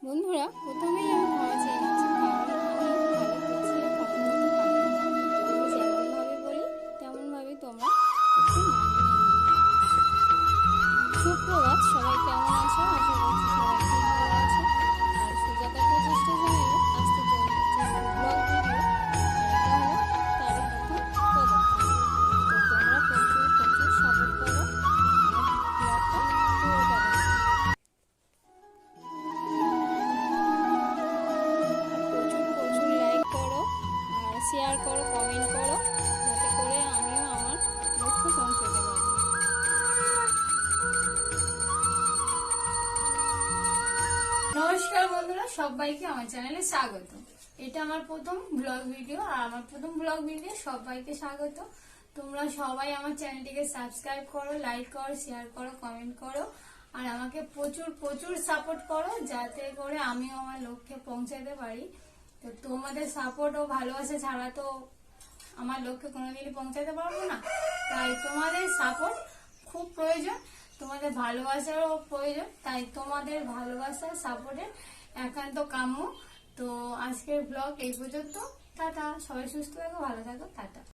বন্ধুরা, প্রথমেই আমি ক্ষমা চেয়ে নিচ্ছি, কারণ আমি ভালো গুছিয়ে কথা বলতে পারি না। আমি যেমনভাবে বলি তেমনভাবেই তোমরা একটু মানিয়ে নিও। সুপ্রভাত, সবাই কেমন আছো? আশা করছি সবাই খুব ভালো আছো। আর সুজাতা প্রচেষ্টা চ্যানেলে আসতে চলেছে ব্লগ ভিডিও, আর এটা হলো তারই প্রথম পদক্ষেপ। তো তোমরা প্রচুর প্রচুর সাপোর্ট করো, আমার ব্লগটা পুরোটা দেখো। প্রচুর প্রচুর লাইক করো, আর শেয়ার করো, কমেন্ট করো, যাতে করে আমিও আমার লক্ষ্যে পৌঁছতে পারি। নমস্কার বন্ধুরা, সবাইকে আমার চ্যানেলে স্বাগত। এটা আমার প্রথম ব্লগ ভিডিও, আর আমার প্রথম ব্লগ ভিডিও সবাইকে স্বাগত। তোমরা সবাই আমার চ্যানেলটিকে সাবস্ক্রাইব করো, লাইক করো, শেয়ার করো, কমেন্ট করো, আর আমাকে প্রচুর প্রচুর সাপোর্ট করো, যাতে করে আমিও আমার লক্ষ্যে পৌঁছাতে পারি। তো তোমাদের সাপোর্ট ও ভালোবাসা ছাড়া তো আমার লক্ষ্যে কোনোদিনই পৌঁছাতে পারবো না। তাই তোমাদের সাপোর্ট খুব প্রয়োজন, তোমাদের ভালোবাসারও প্রয়োজন। তাই তোমাদের ভালোবাসা সাপোর্টের একান্ত কাম্য। তো আজকের ব্লগ এই পর্যন্ত। টাটা, সবাই সুস্থ থাকো, ভালো থাকো, টাটা।